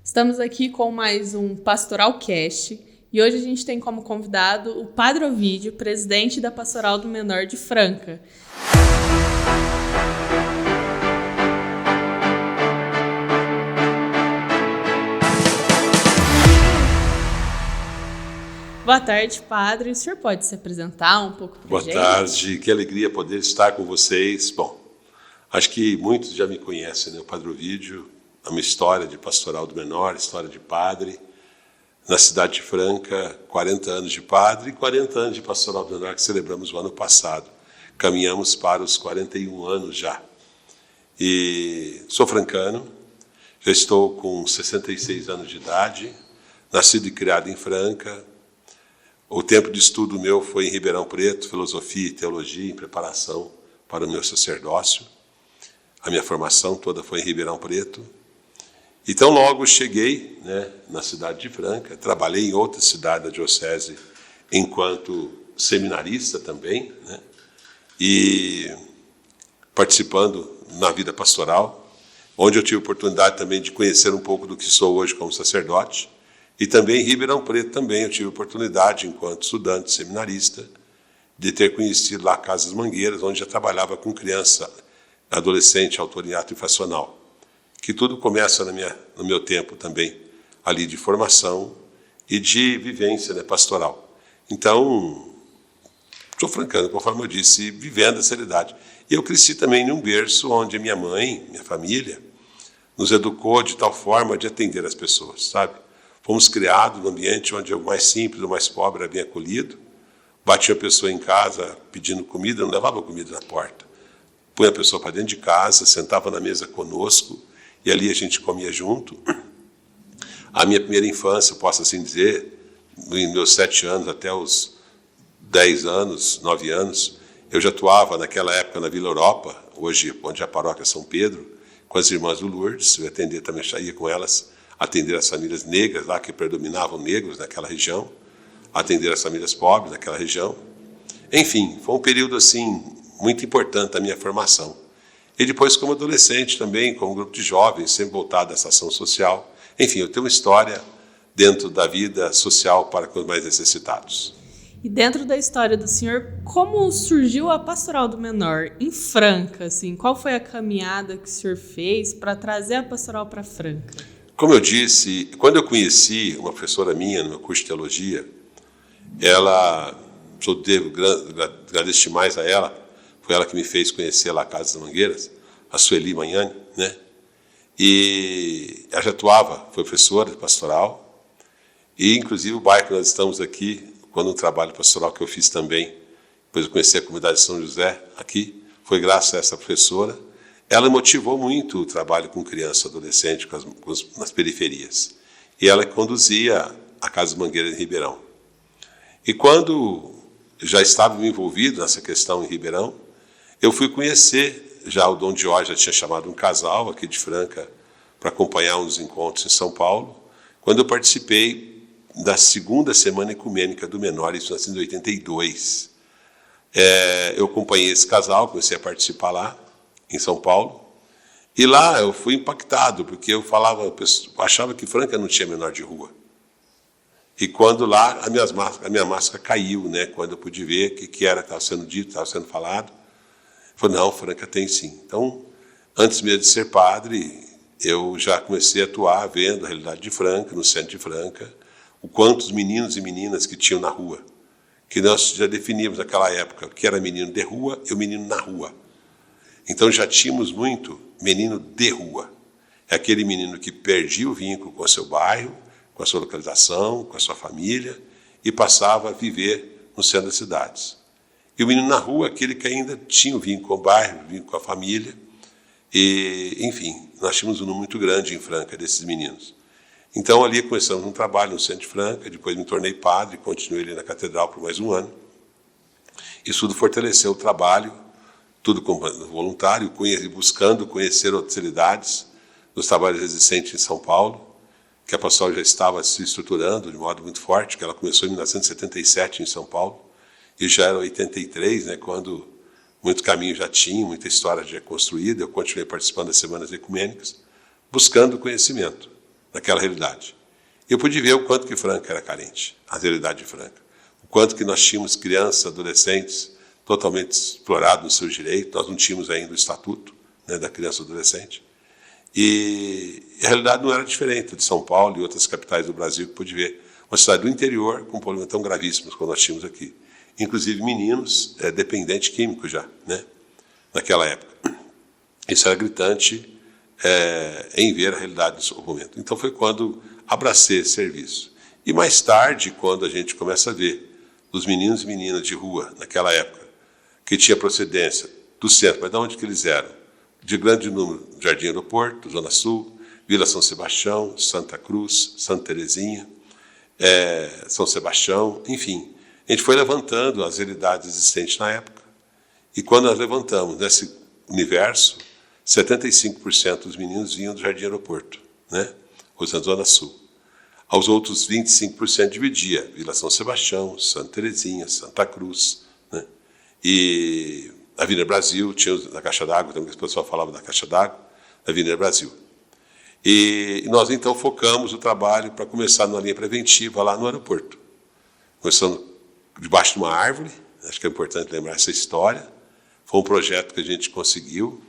Estamos aqui com mais um Pastoral Cast e hoje a gente tem como convidado o Padre Ovídio, presidente da Pastoral do Menor de Franca. Boa tarde, padre. O senhor pode se apresentar um pouco para a gente? Boa tarde, que alegria poder estar com vocês. Bom, acho que muitos já me conhecem, né? O Padre Ovídio, a minha história de Pastoral do Menor, história de padre, na cidade de Franca, 40 anos de padre e 40 anos de Pastoral do Menor, que celebramos o ano passado. Caminhamos para os 41 anos já. E sou francano, já estou com 66 anos de idade, nascido e criado em Franca. O tempo de estudo meu foi em Ribeirão Preto, filosofia e teologia, em preparação para o meu sacerdócio. A minha formação toda foi em Ribeirão Preto. Então, logo cheguei, na cidade de Franca, trabalhei em outra cidade da diocese enquanto seminarista também, e participando na vida pastoral, onde eu tive a oportunidade também de conhecer um pouco do que sou hoje como sacerdote. E também em Ribeirão Preto também eu tive a oportunidade, enquanto estudante seminarista, de ter conhecido lá a Casa das Mangueiras, onde já trabalhava com criança, adolescente, autor em ato infracional. Que tudo começa no meu tempo também, ali de formação e de vivência pastoral. Então, sou francano, conforme eu disse, vivendo essa realidade. E eu cresci também em um berço onde minha mãe, minha família, nos educou de tal forma de atender as pessoas, sabe? Fomos criados num ambiente onde o mais simples, o mais pobre era bem acolhido. Batia a pessoa em casa pedindo comida, não levava comida na porta. Punha a pessoa para dentro de casa, sentava na mesa conosco e ali a gente comia junto. A minha primeira infância, posso assim dizer, em meus 7 anos até os 10 anos, 9 anos, eu já atuava naquela época na Vila Europa, hoje onde é a paróquia São Pedro, com as irmãs do Lourdes. Eu atender também, saía com elas, atender as famílias negras lá, que predominavam negros naquela região, atender as famílias pobres naquela região. Enfim, foi um período assim muito importante da minha formação. E depois como adolescente também, como grupo de jovens, sempre voltado a essa ação social. Enfim, eu tenho uma história dentro da vida social para com os mais necessitados. E dentro da história do senhor, como surgiu a Pastoral do Menor em Franca? Assim, qual foi a caminhada que o senhor fez para trazer a pastoral para Franca? Como eu disse, quando eu conheci uma professora minha no meu curso de teologia, ela, eu devo agradecer demais a ela, foi ela que me fez conhecer lá a Casa das Mangueiras, a Sueli Magnani, E ela já atuava, foi professora de pastoral, e inclusive o bairro que nós estamos aqui, quando um trabalho pastoral que eu fiz também, depois eu conheci a comunidade de São José aqui, foi graças a essa professora. Ela motivou muito o trabalho com criança e adolescente nas periferias. E ela conduzia a Casa das Mangueiras em Ribeirão. E quando já estava envolvido nessa questão em Ribeirão, eu fui conhecer, já o Dom Diógenes já tinha chamado um casal aqui de Franca para acompanhar uns encontros em São Paulo, quando eu participei da segunda Semana Ecumênica do Menor, isso em 1982. Eu acompanhei esse casal, comecei a participar lá, em São Paulo, e lá eu fui impactado, porque eu achava que Franca não tinha menor de rua. E quando lá, a minha máscara caiu, quando eu pude ver o que era que estava sendo dito, estava sendo falado. Eu falei, não, Franca tem sim. Então, antes mesmo de ser padre, eu já comecei a atuar vendo a realidade de Franca, no centro de Franca, o quantos meninos e meninas que tinham na rua, que nós já definíamos naquela época, o que era menino de rua e o menino na rua. Então já tínhamos muito menino de rua. É aquele menino que perdia o vínculo com o seu bairro, com a sua localização, com a sua família, e passava a viver no centro das cidades. E o menino na rua, aquele que ainda tinha o vínculo com o bairro, o vínculo com a família. E, enfim, nós tínhamos um número muito grande em Franca desses meninos. Então ali começamos um trabalho no centro de Franca, depois me tornei padre, continuei ali na catedral por mais um ano. Isso tudo fortaleceu o trabalho, tudo como voluntário, buscando conhecer outras realidades dos trabalhos existentes em São Paulo, que a pastoral já estava se estruturando de modo muito forte, que ela começou em 1977 em São Paulo, e já era 83, quando muito caminho já tinha, muita história já construída. Eu continuei participando das Semanas Ecumênicas, buscando conhecimento. naquela realidade. Eu pude ver o quanto que Franca era carente, a realidade de Franca. O quanto que nós tínhamos crianças, adolescentes, totalmente explorados nos seus direitos. Nós não tínhamos ainda o estatuto, né, da criança e do adolescente. E a realidade não era diferente de São Paulo e outras capitais do Brasil que pude ver. Uma cidade do interior com problemas tão gravíssimos como nós tínhamos aqui. Inclusive meninos dependentes químicos já, né, naquela época. Isso era gritante em ver a realidade nesse momento. Então foi quando abracei esse serviço. E mais tarde, quando a gente começa a ver os meninos e meninas de rua, naquela época, que tinha procedência do centro, mas de onde que eles eram? De grande número, Jardim Aeroporto, Zona Sul, Vila São Sebastião, Santa Cruz, Santa Terezinha, São Sebastião, enfim. A gente foi levantando as realidades existentes na época. E quando nós levantamos nesse universo, 75% dos meninos vinham do Jardim Aeroporto, né? Ou da Zona Sul. Aos outros 25% dividia Vila São Sebastião, Santa Terezinha, Santa Cruz, né? E a Avenida Brasil, tinha na Caixa d'Água, também que o pessoal falava da Caixa d'Água, da Avenida Brasil. E nós, então, focamos o trabalho para começar numa linha preventiva lá no aeroporto. Começando debaixo de uma árvore, acho que é importante lembrar essa história. Foi um projeto que a gente conseguiu.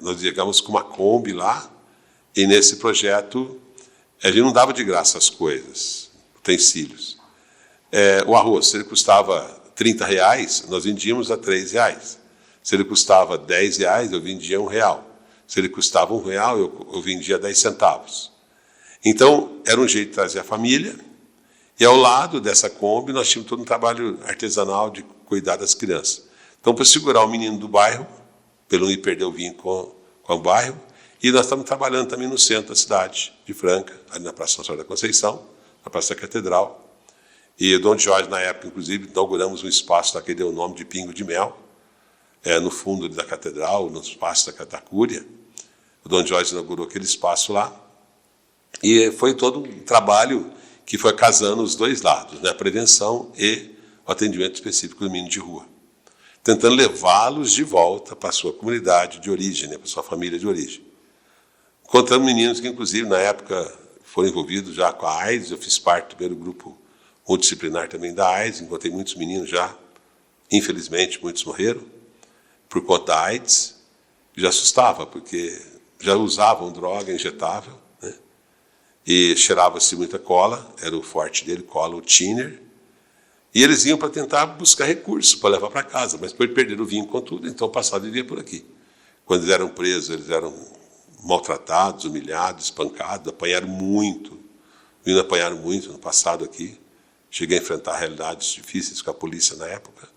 Nós chegamos com uma Kombi lá, e nesse projeto a gente não dava de graça as coisas, utensílios. O arroz, se ele custava R$30, nós vendíamos a R$3. Se ele custava R$10, eu vendia R$1. Se ele custava R$1, eu vendia 10 centavos. Então, era um jeito de trazer a família, e ao lado dessa Kombi nós tínhamos todo um trabalho artesanal de cuidar das crianças. Então, para segurar o menino do bairro, pelo não ir perder o vínculo com o bairro, e nós estamos trabalhando também no centro da cidade de Franca, ali na Praça Nossa Senhora da Conceição, na Praça da Catedral. E o Dom Jorge, na época, inclusive, inauguramos um espaço lá que deu o nome de Pingo de Mel, no fundo da Catedral, no espaço da Cúria. O Dom Jorge inaugurou aquele espaço lá. E foi todo um trabalho que foi casando os dois lados, né? A prevenção e o atendimento específico do menino de rua, tentando levá-los de volta para a sua comunidade de origem, né? Para a sua família de origem. Encontramos meninos que, inclusive, na época, foram envolvidos já com a AIDS. Eu fiz parte do primeiro grupo multidisciplinar também da AIDS. Encontrei muitos meninos já, infelizmente, muitos morreram por conta da AIDS. Já assustava, porque já usavam droga injetável, né? E cheirava-se muita cola, era o forte dele, cola, o thinner. E eles iam para tentar buscar recursos para levar para casa, mas depois perderam o vínculo com tudo, então o passado vivia por aqui. Quando eles eram presos, eles eram maltratados, humilhados, espancados, apanharam muito. Vindo apanharam muito no passado aqui. Cheguei a enfrentar realidades difíceis com a polícia na época.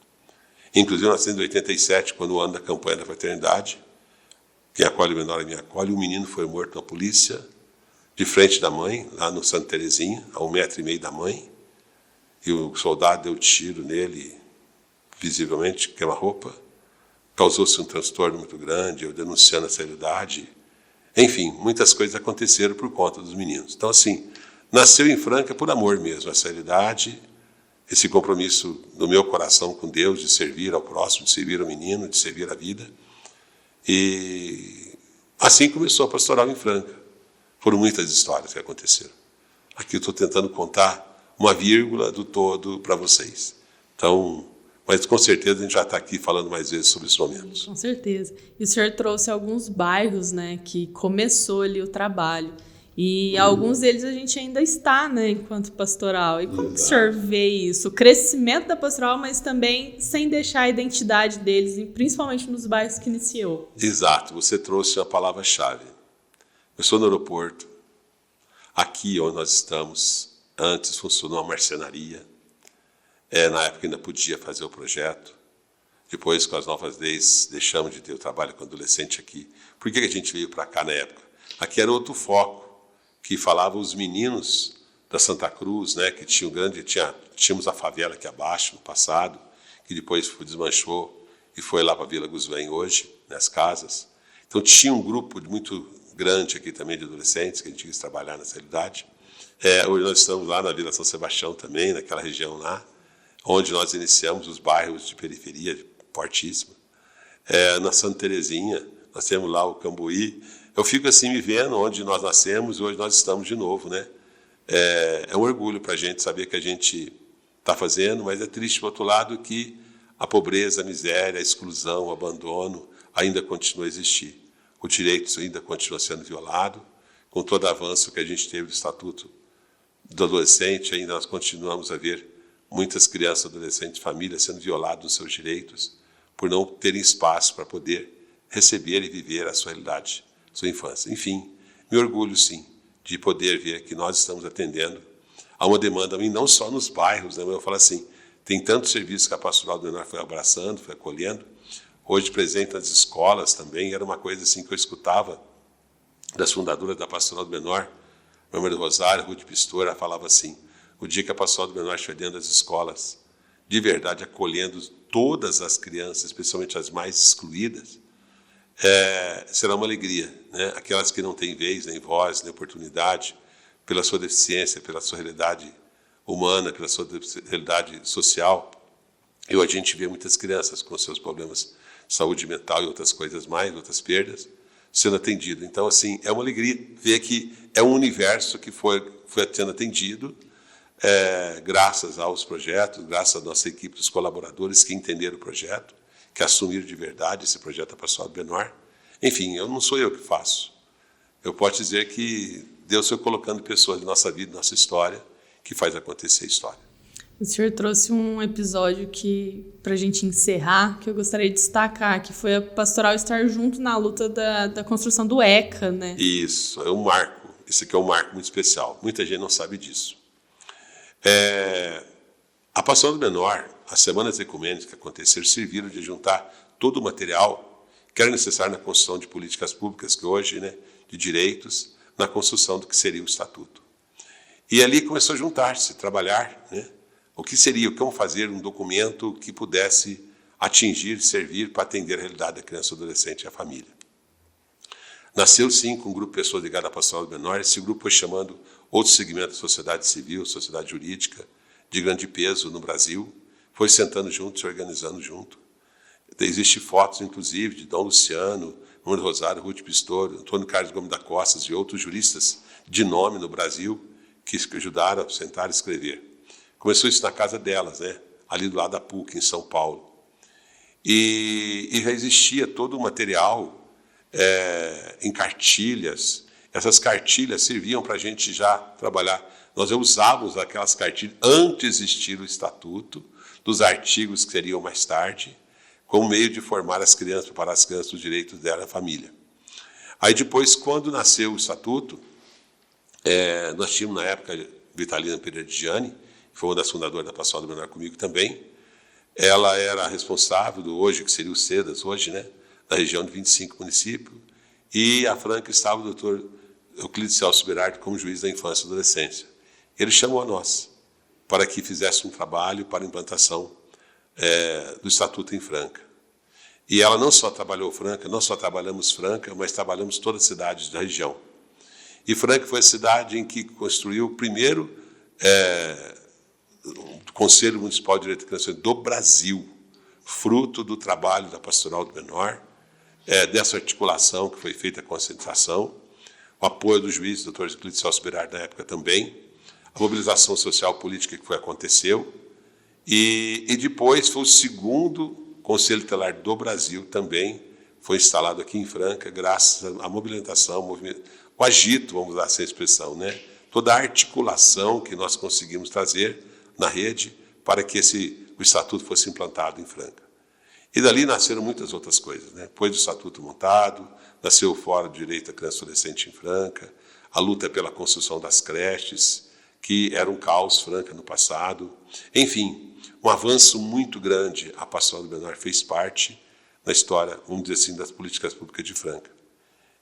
Inclusive, em 1987, quando o ano da campanha da fraternidade, quem acolhe o menor é me acolhe, um menino foi morto na polícia, de frente da mãe, lá no Santa Terezinha, a 1,5 metro da mãe, e o soldado deu tiro nele, visivelmente, queima-roupa. Causou-se um transtorno muito grande, eu denunciando essa realidade. Enfim, muitas coisas aconteceram por conta dos meninos. Então, assim, nasceu em Franca por amor mesmo, essa realidade, esse compromisso do meu coração com Deus, de servir ao próximo, de servir ao menino, de servir à vida. E assim começou a pastoral em Franca. Foram muitas histórias que aconteceram. Aqui eu estou tentando contar uma vírgula do todo para vocês. Então, mas com certeza a gente já está aqui falando mais vezes sobre esses momentos. Com certeza. E o senhor trouxe alguns bairros, né, que começou ali o trabalho. E alguns deles a gente ainda está, né, enquanto pastoral. E como que o senhor vê isso? O crescimento da pastoral, mas também sem deixar a identidade deles, e principalmente nos bairros que iniciou. Exato, você trouxe a palavra-chave. Eu estou no aeroporto. Aqui onde nós estamos, antes funcionou uma marcenaria. Na época ainda podia fazer o projeto. Depois, com as novas leis, deixamos de ter o trabalho com adolescente aqui. Por que a gente veio para cá na época? Aqui era outro foco, que falava os meninos da Santa Cruz, né, que tínhamos a favela aqui abaixo no passado, que depois desmanchou e foi lá para a Vila Guzvém hoje, nas casas. Então tinha um grupo muito grande aqui também de adolescentes que a gente quis trabalhar nessa realidade. Hoje nós estamos lá na Vila São Sebastião também, naquela região lá, onde nós iniciamos os bairros de periferia, fortíssima. Na Santa Terezinha, nós temos lá o Cambuí, eu fico assim me vendo onde nós nascemos e hoje nós estamos de novo, né? É um orgulho para a gente saber que a gente está fazendo, mas é triste, por outro lado, que a pobreza, a miséria, a exclusão, o abandono ainda continua a existir. O direito ainda continua sendo violado, com todo o avanço que a gente teve do Estatuto do Adolescente, ainda nós continuamos a ver muitas crianças, adolescentes, famílias sendo violadas nos seus direitos, por não terem espaço para poder receber e viver a sua realidade, a sua infância. Enfim, me orgulho, sim, de poder ver que nós estamos atendendo a uma demanda, não só nos bairros, né? Eu falo assim, tem tantos serviços que a Pastoral do Menor foi abraçando, foi acolhendo, hoje presente nas escolas também, era uma coisa assim que eu escutava das fundadoras da Pastoral do Menor, Mãe do Rosário, Ruth Pistor, ela falava assim, o dia que a Pastoral do Menor estiver dentro das escolas, de verdade acolhendo todas as crianças, especialmente as mais excluídas, será uma alegria, né? Aquelas que não têm vez, nem voz, nem oportunidade, pela sua deficiência, pela sua realidade humana, pela sua realidade social. E a gente vê muitas crianças com seus problemas de saúde mental e outras coisas mais, outras perdas, sendo atendido. Então, assim, é uma alegria ver que é um universo que foi sendo atendido, graças aos projetos, graças à nossa equipe dos colaboradores que entenderam o projeto, que assumiram de verdade esse projeto da Pastoral do Menor. Enfim, não sou eu que faço. Eu posso dizer que Deus foi colocando pessoas na nossa vida, na nossa história, que faz acontecer a história. O senhor trouxe um episódio que, para a gente encerrar, que eu gostaria de destacar, que foi a Pastoral estar junto na luta da construção do ECA, né? Isso, é um marco. Esse aqui é um marco muito especial. Muita gente não sabe disso. A Pastoral do Menor, as semanas ecumênicas que aconteceram, serviram de juntar todo o material que era necessário na construção de políticas públicas, que hoje, né, de direitos, na construção do que seria o Estatuto. E ali começou a juntar-se, trabalhar, né, o que seria, como fazer um documento que pudesse atingir, servir para atender a realidade da criança, adolescente e a família. Nasceu, sim, com um grupo de pessoas ligadas à Pastoral do Menor. Esse grupo foi chamando outros segmentos da sociedade civil, sociedade jurídica, de grande peso no Brasil, foi sentando junto, se organizando junto. Existem fotos, inclusive, de Dom Luciano, Mãe do Rosário, Ruth Pistor, Antônio Carlos Gomes da Costa e outros juristas de nome no Brasil que ajudaram a sentar e escrever. Começou isso na casa delas, né? Ali do lado da PUC, em São Paulo. E já existia todo o material em cartilhas. Essas cartilhas serviam para a gente já trabalhar. Nós usávamos aquelas cartilhas antes de existir o Estatuto, dos artigos que seriam mais tarde, como meio de formar as crianças, preparar as crianças dos direitos dela e da família. Aí depois, quando nasceu o Estatuto, nós tínhamos na época Vitalina Pereira de Gianni, que foi uma das fundadoras da Pastoral do Menor comigo também. Ela era responsável do hoje, que seria o SEDAS, hoje, né, da região de 25 municípios, e à frente estava o doutor Euclides Celso Berardi como juiz da infância e adolescência. Ele chamou a nós para que fizesse um trabalho para a implantação do Estatuto em Franca. E ela não só trabalhou Franca, não só trabalhamos Franca, mas trabalhamos todas as cidades da região. E Franca foi a cidade em que construiu o primeiro Conselho Municipal de Direito da Criança do Brasil, fruto do trabalho da Pastoral do Menor, dessa articulação que foi feita a concentração, o apoio do juiz, doutor Euclides Celso Berardi, na época também, a mobilização social política que aconteceu, e depois foi o segundo Conselho Tutelar do Brasil também, foi instalado aqui em Franca, graças à movimentação, o agito, vamos usar essa expressão, né? Toda a articulação que nós conseguimos trazer na rede para que o Estatuto fosse implantado em Franca. E dali nasceram muitas outras coisas, né? Depois do Estatuto montado, nasceu o Fórum de Direito da Criança e Adolescente em Franca, a luta pela construção das creches, que era um caos Franca no passado. Enfim, um avanço muito grande. A Pastoral do Menor fez parte na história, vamos dizer assim, das políticas públicas de Franca.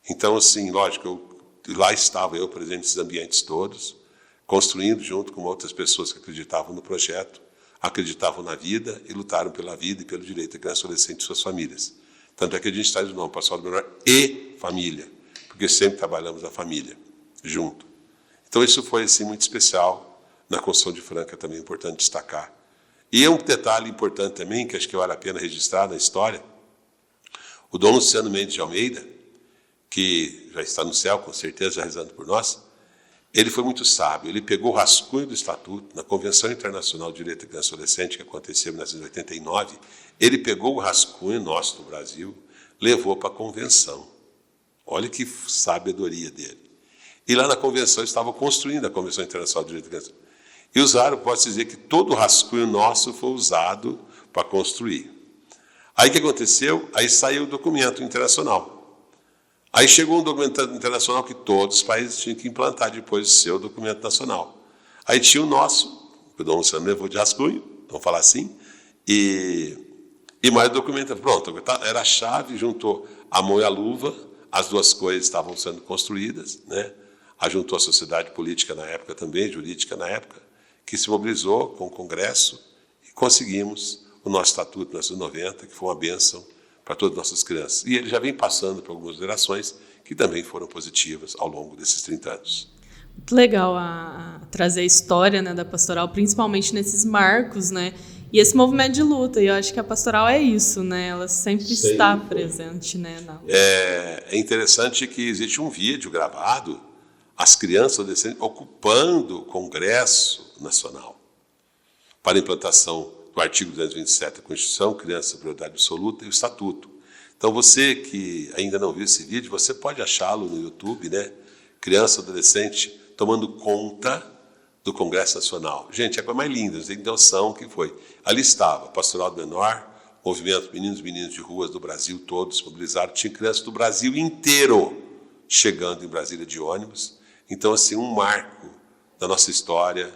Então, assim, lógico, lá estava eu presente nesses ambientes todos, construindo junto com outras pessoas que acreditavam no projeto, acreditavam na vida e lutaram pela vida e pelo direito da criança e adolescente e suas famílias. Tanto é que a gente traz o nome Pastoral do Menor e família, porque sempre trabalhamos a família junto. Então isso foi assim, muito especial na construção de Franca, também é importante destacar. E um detalhe importante também, que acho que vale a pena registrar na história, o Dom Luciano Mendes de Almeida, que já está no céu, com certeza, já rezando por nós, ele foi muito sábio. Ele pegou o rascunho do Estatuto, na Convenção Internacional de Direito da Criança e Adolescente, que aconteceu em 1989, ele pegou o rascunho nosso do Brasil, levou para a Convenção. Olha que sabedoria dele. E lá na Convenção, estavam construindo a Convenção Internacional de Direito da Criança. E usaram, pode-se dizer que todo o rascunho nosso foi usado para construir. Aí o que aconteceu? Aí saiu o documento internacional. Aí chegou um documento internacional que todos os países tinham que implantar depois do seu documento nacional. Aí tinha o nosso, que o Dom Luciano levou de rascunho, vamos falar assim, e mais o documento. Pronto, era a chave, juntou a mão e a luva, as duas coisas estavam sendo construídas, né? Ajuntou a sociedade política na época também, jurídica na época, que se mobilizou com o Congresso e conseguimos o nosso Estatuto de 1990, que foi uma bênção para todas as nossas crianças. E ele já vem passando por algumas gerações que também foram positivas ao longo desses 30 anos. Muito legal trazer a história, né, da pastoral, principalmente nesses marcos, né? E esse movimento de luta. E eu acho que a pastoral é isso, né? Ela sempre está presente, né, na luta. É interessante que existe um vídeo gravado, as crianças e adolescentes ocupando o Congresso Nacional para a implantação do artigo 227 da Constituição, criança, prioridade absoluta, e o Estatuto. Então, você que ainda não viu esse vídeo, você pode achá-lo no YouTube, né? Criança, adolescente, tomando conta do Congresso Nacional. Gente, é a coisa mais linda, vocês têm noção que foi. Ali estava Pastoral do Menor, movimento Meninos e Meninas de Ruas do Brasil, todos mobilizados, tinha crianças do Brasil inteiro chegando em Brasília de ônibus. Então, assim, um marco da nossa história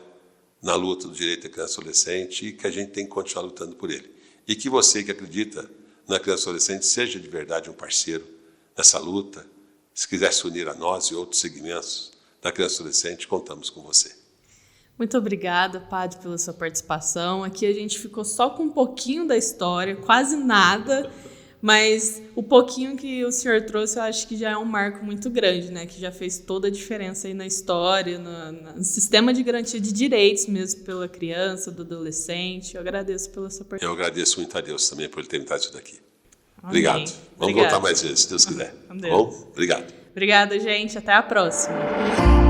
na luta do direito da criança e adolescente, e que a gente tem que continuar lutando por ele. E que você que acredita na criança e adolescente seja de verdade um parceiro nessa luta. Se quiser se unir a nós e outros segmentos da criança e adolescente, contamos com você. Muito obrigada, Padre, pela sua participação. Aqui a gente ficou só com um pouquinho da história, quase nada, mas o pouquinho que o senhor trouxe eu acho que já é um marco muito grande, né? Que já fez toda a diferença aí na história, no sistema de garantia de direitos mesmo pela criança, do adolescente. Eu agradeço pela sua participação. Eu agradeço muito a Deus também por ele ter me dado isso daqui. Amém. Obrigado. Vamos voltar mais vezes, se Deus quiser. Com Tá Deus. bom? Obrigado. Obrigada, gente. Até a próxima.